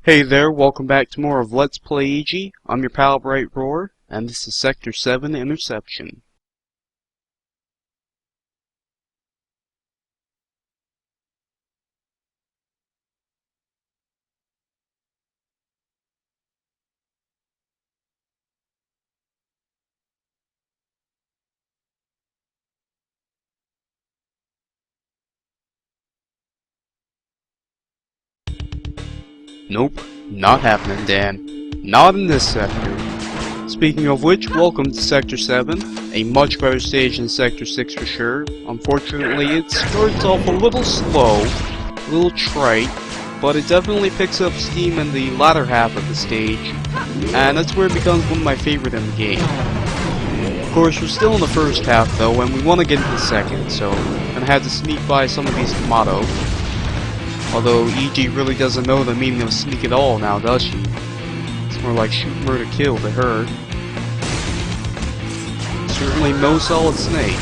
Hey there, welcome back to more of Let's Play EG. I'm your pal Bright Roar, and this is Sector 7 Interception. Nope, not happening, Dan. Not in this sector. Speaking of which, welcome to Sector 7, a much better stage than Sector 6 for sure. Unfortunately, it starts off a little slow, a little trite, but it definitely picks up steam in the latter half of the stage, and that's where it becomes one of my favorite in the game. Of course, we're still in the first half though, and we want to get into the second, so I'm gonna have to sneak by some of these Tomato. Although EG really doesn't know the meaning of sneak at all now, does she? It's more like shoot, murder, kill to her. Certainly no Solid Snake.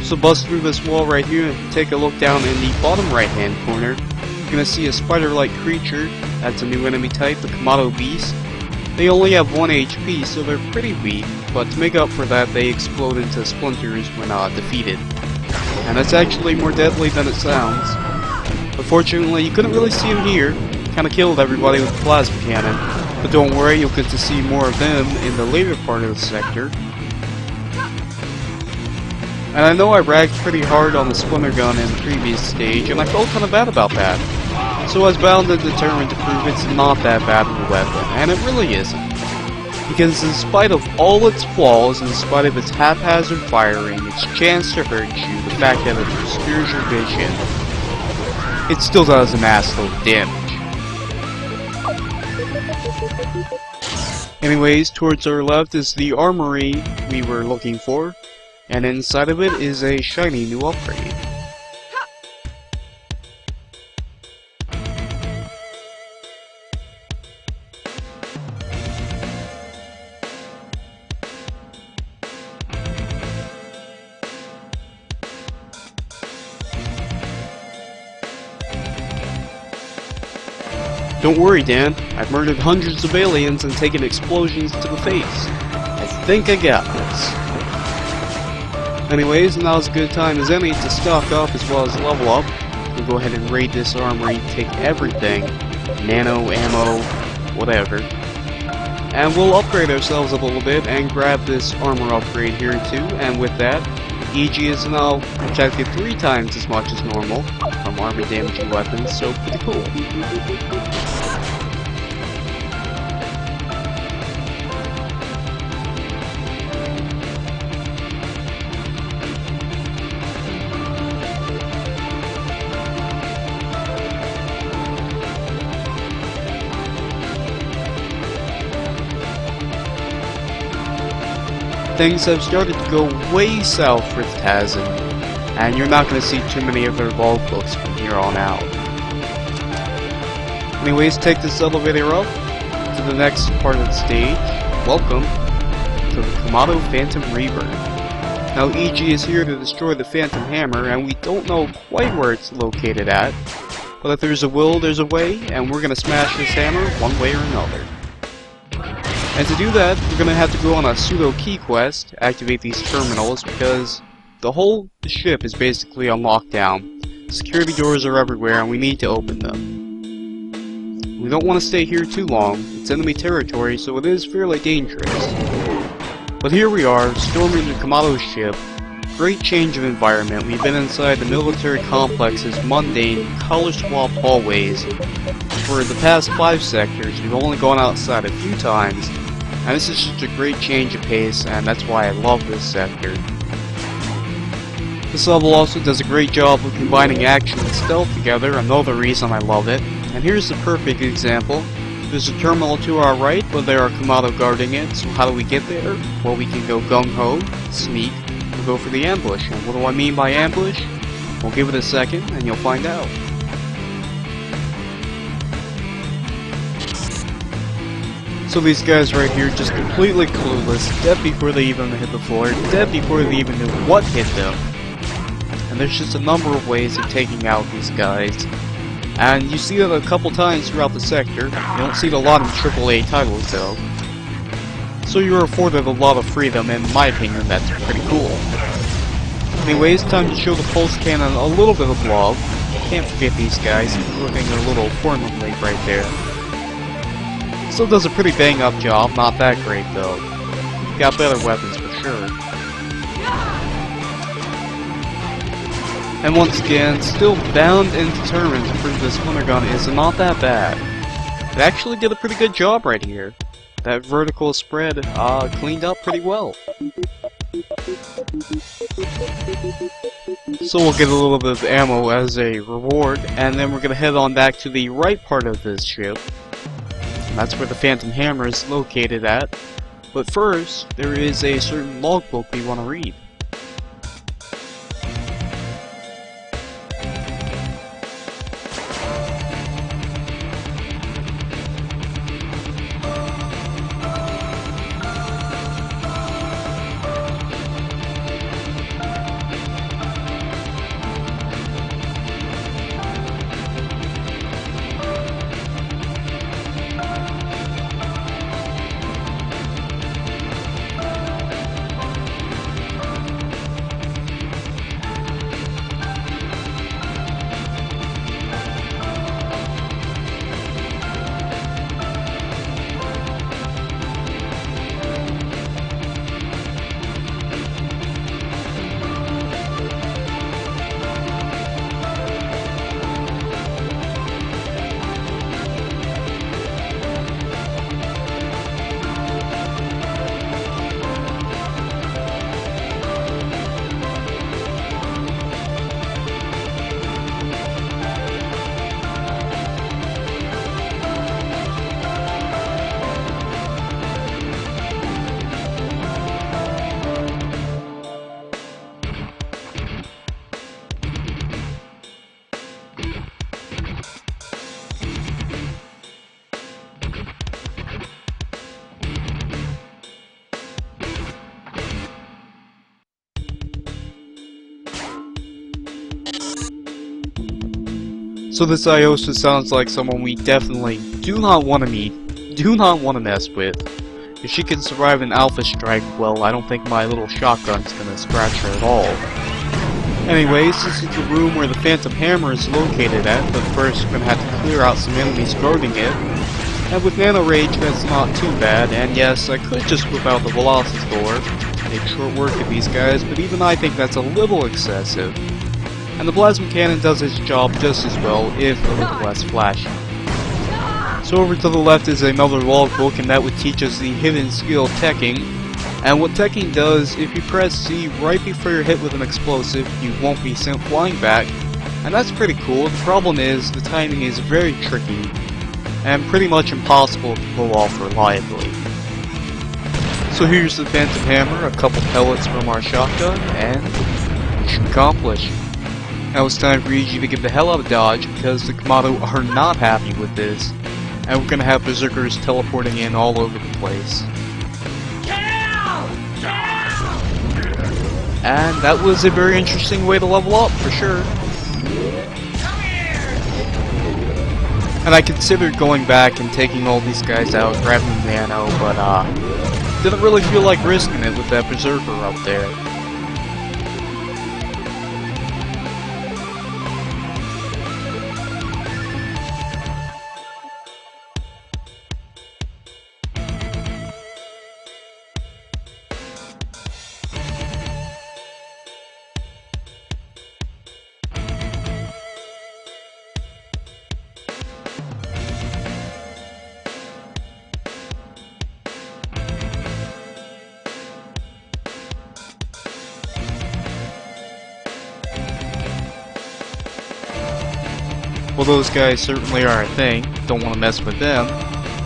So bust through this wall right here and take a look down in the bottom right hand corner. You're gonna see a spider-like creature. That's a new enemy type, the Komodo Beast. They only have 1 HP, so they're pretty weak, but to make up for that, they explode into splinters when defeated. And that's actually more deadly than it sounds. Unfortunately, you couldn't really see him here. Kinda killed everybody with the plasma cannon. But don't worry, you'll get to see more of them in the later part of the sector. And I know I ragged pretty hard on the splinter gun in the previous stage, and I felt kinda bad about that. So I was bound and determined to prove it's not that bad of a weapon, and it really isn't. Because in spite of all its flaws, in spite of its haphazard firing, its chance to hurt you, the fact that it obscures your vision, it still does an assload of damage. Anyways, towards our left is the armory we were looking for, and inside of it is a shiny new upgrade. Don't worry, Dan. I've murdered hundreds of aliens and taken explosions to the face. I think I got this. Anyways, now's a good time as any to stock up as well as level up. We'll go ahead and raid this armory, take everything. Nano, ammo, whatever. And we'll upgrade ourselves a little bit and grab this armor upgrade here too. And with that, EG is now projected 3 times as much as normal from armor damaging weapons, so pretty cool. Things have started to go way south for Tazin, and you're not going to see too many of their log books from here on out. Anyways, take this elevator up to the next part of the stage. Welcome to the Komodo Phantom Reaver. Now EG is here to destroy the Phantom Hammer, and we don't know quite where it's located at, but if there's a will, there's a way, and we're going to smash this hammer one way or another. And to do that, we're going to have to go on a pseudo key quest to activate these terminals because the whole ship is basically on lockdown. Security doors are everywhere and we need to open them. We don't want to stay here too long. It's enemy territory, so it is fairly dangerous. But here we are, storming the Komodo ship. Great change of environment. We've been inside the military complex's mundane, color-swapped hallways for the past 5 sectors. We've only gone outside a few times. And this is just a great change of pace, and that's why I love this sector. This level also does a great job of combining action and stealth together, another reason I love it. And here's the perfect example. There's a terminal to our right, but there are Komodo guarding it, so how do we get there? Well, we can go gung-ho, sneak, we'll go for the ambush. And what do I mean by ambush? We'll give it a second, and you'll find out. So these guys right here just completely clueless, dead before they even hit the floor, dead before they even knew what hit them. And there's just a number of ways of taking out these guys. And you see that a couple times throughout the sector. You don't see it a lot in AAA titles though. So you're afforded a lot of freedom, and in my opinion, that's pretty cool. Anyways, time to show the pulse cannon a little bit of love. Can't forget these guys, including their little former blade right there. Still does a pretty bang up job, not that great though. Got better weapons for sure. And once again, still bound and determined to prove this hunter gun is not that bad. It actually did a pretty good job right here. That vertical spread cleaned up pretty well. So we'll get a little bit of ammo as a reward, and then we're going to head on back to the right part of this ship. And that's where the Phantom Hammer is located at. But first, there is a certain logbook we want to read. So this Iosa sounds like someone we definitely do not want to meet, do not want to mess with. If she can survive an alpha strike, well, I don't think my little shotgun's gonna scratch her at all. Anyways, this is the room where the Phantom Hammer is located at, but first we're gonna have to clear out some enemies guarding it. And with Nano Rage, that's not too bad, and yes, I could just whip out the Velocitor, make short work of these guys, but even I think that's a little excessive. And the Plasma Cannon does its job just as well, if a little less flashy. So over to the left is another logbook, and that would teach us the hidden skill Teching. And what Teching does, if you press C right before you're hit with an explosive, you won't be sent flying back. And that's pretty cool. The problem is, the timing is very tricky, and pretty much impossible to pull off reliably. So here's the Phantom Hammer, a couple pellets from our shotgun, and mission accomplished. Now it's time for EG to give the hell out of dodge, because the Komodo are not happy with this, and we're gonna have berserkers teleporting in all over the place. And that was a very interesting way to level up, for sure. And I considered going back and taking all these guys out, grabbing the Nano, but didn't really feel like risking it with that berserker up there. Well, those guys certainly are a thing. Don't want to mess with them.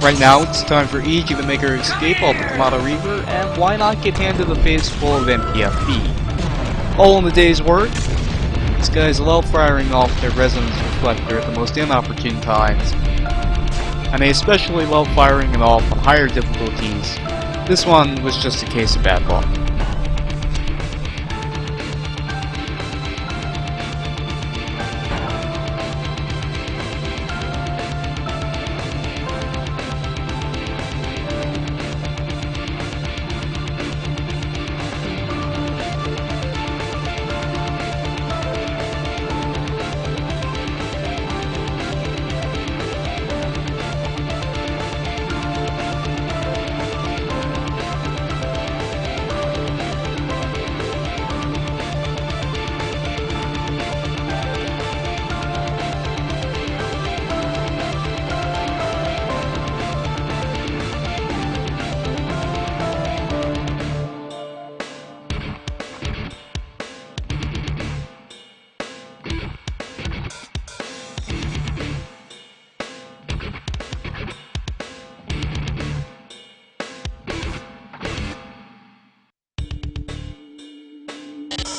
Right now, it's time for EG to make her escape off the Komodo Reaver, and why not get handed a face full of MPFB? All in the day's work. These guys love firing off their resonance reflector at the most inopportune times, and they especially love firing it off on higher difficulties. This one was just a case of bad luck.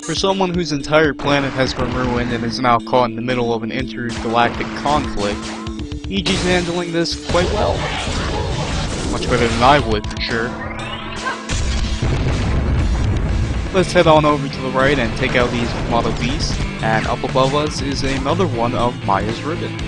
For someone whose entire planet has been ruined and is now caught in the middle of an intergalactic conflict, EG's handling this quite well. Much better than I would, for sure. Let's head on over to the right and take out these model beasts, and up above us is another one of Maya's ribbons.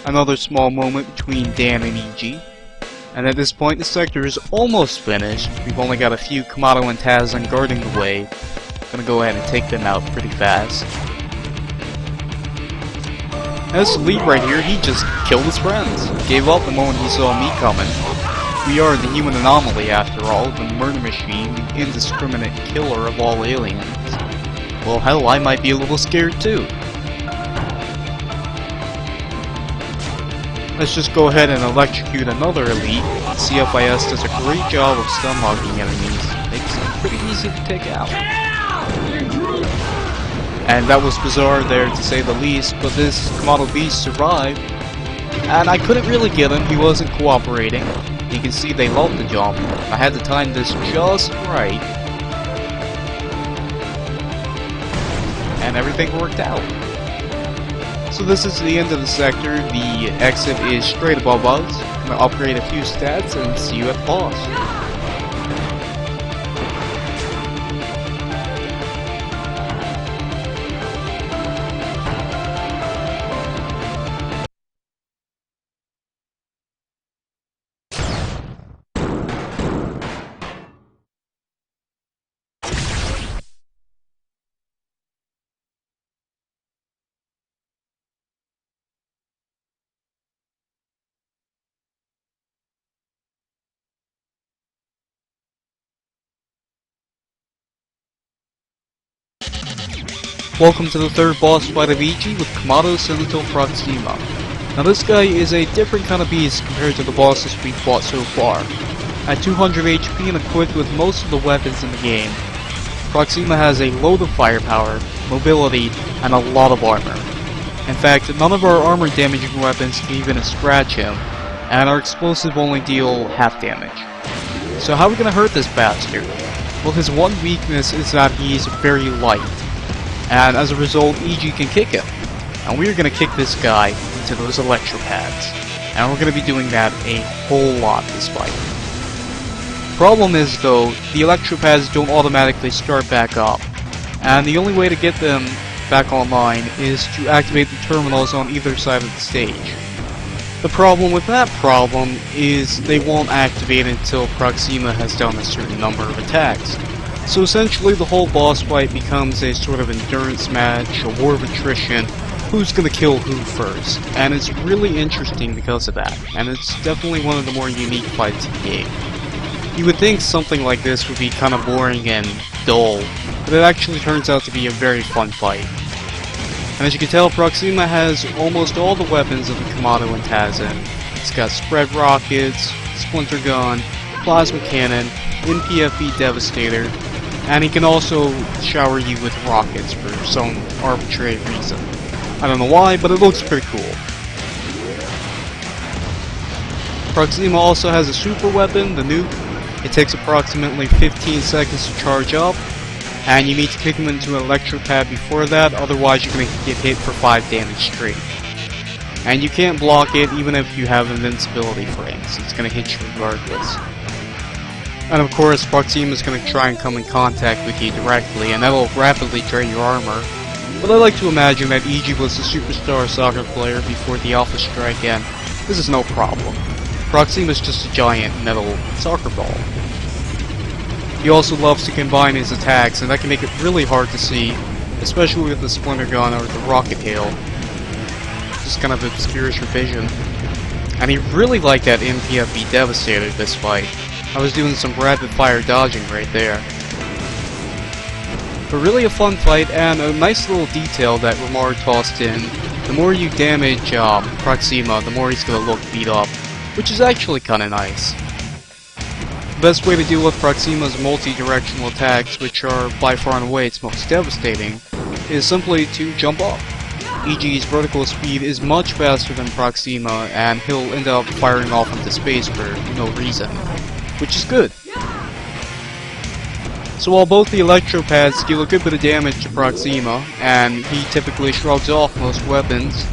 Another small moment between Dan and EG. And at this point the sector is almost finished. We've only got a few Kamado and Tazan guarding the way. Gonna go ahead and take them out pretty fast. As the lead right here, he just killed his friends. Gave up the moment he saw me coming. We are the human anomaly after all, the murder machine, the indiscriminate killer of all aliens. Well hell, I might be a little scared too. Let's just go ahead and electrocute another elite. CFIS does a great job of stun logging enemies. Makes them pretty easy to take out. And that was bizarre there to say the least, but this Kamado Beast survived. And I couldn't really get him, he wasn't cooperating. You can see they loved the jump. I had to time this just right. And everything worked out. So this is the end of the sector. The exit is straight above us. I'm going to upgrade a few stats and see you at the boss. Welcome to the third boss fight of EG with Kamado Sentinel Proxima. Now this guy is a different kind of beast compared to the bosses we've fought so far. At 200 HP and equipped with most of the weapons in the game, Proxima has a load of firepower, mobility, and a lot of armor. In fact, none of our armor damaging weapons can even scratch him, and our explosive only deal half damage. So how are we going to hurt this bastard? Well, his one weakness is that he's very light. And as a result, EG can kick him. And we're going to kick this guy into those electropads. And we're going to be doing that a whole lot this fight. Problem is though, the electropads don't automatically start back up. And the only way to get them back online is to activate the terminals on either side of the stage. The problem with that problem is they won't activate until Proxima has done a certain number of attacks. So essentially the whole boss fight becomes a sort of endurance match, a war of attrition, who's gonna kill who first. And it's really interesting because of that, and it's definitely one of the more unique fights in the game. You would think something like this would be kind of boring and dull, but it actually turns out to be a very fun fight. And as you can tell, Proxima has almost all the weapons of the Kamado and Tazan. It's got spread rockets, splinter gun, plasma cannon, NPFE Devastator, And he can also shower you with rockets for some arbitrary reason. I don't know why, but it looks pretty cool. Proxima also has a super weapon, the nuke. It takes approximately 15 seconds to charge up, and you need to kick him into an electro pad before that, otherwise you're going to get hit for 5 damage straight. And you can't block it even if you have invincibility frames, it's going to hit you regardless. And of course, Proxima is going to try and come in contact with you directly, and that'll rapidly drain your armor. But I like to imagine that EG was a superstar soccer player before the Alpha Strike, and this is no problem. Proxima is just a giant metal soccer ball. He also loves to combine his attacks, and that can make it really hard to see, especially with the Splinter Gun or the Rocket Hail. Just kind of obscures your vision. And he really liked that MPFB Devastator this fight. I was doing some rapid fire dodging right there. But really a fun fight, and a nice little detail that Ramar tossed in. The more you damage Proxima, the more he's going to look beat up, which is actually kind of nice. The best way to deal with Proxima's multi-directional attacks, which are by far and away its most devastating, is simply to jump off. EG's vertical speed is much faster than Proxima, and he'll end up firing off into space for no reason, which is good. So while both the electro pads deal a good bit of damage to Proxima, and he typically shrugs off most weapons,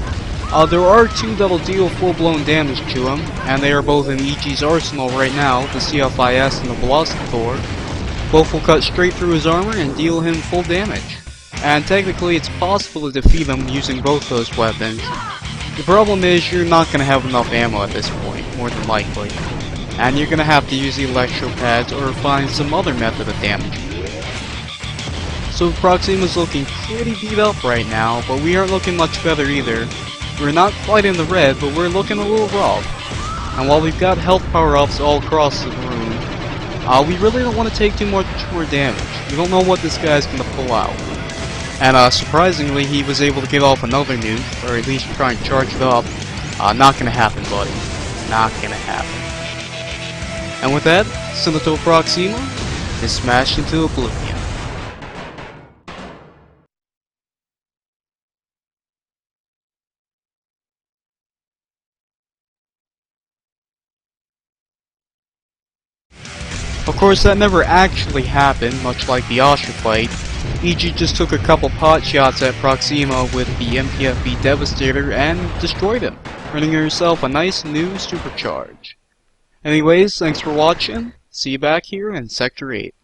there are 2 that'll deal full-blown damage to him, and they are both in EG's arsenal right now, the CFIS and the Velocithor. Both will cut straight through his armor and deal him full damage. And technically it's possible to defeat him using both those weapons. The problem is you're not going to have enough ammo at this point, more than likely. And you're going to have to use the electro pads or find some other method of damaging you. So Proxima's looking pretty beat up right now, but we aren't looking much better either. We're not quite in the red, but we're looking a little rough. And while we've got health power-ups all across the room, we really don't want to take too much more damage. We don't know what this guy's going to pull out. And surprisingly, he was able to get off another nuke, or at least try and charge it up. Not going to happen, buddy. Not going to happen. And with that, Sentinel Proxima is smashed into oblivion. Of course, that never actually happened, much like the Asha fight. EG just took a couple pot shots at Proxima with the MPFB Devastator and destroyed him, earning herself a nice new supercharge. Anyways, thanks for watching. See you back here in Sector 8.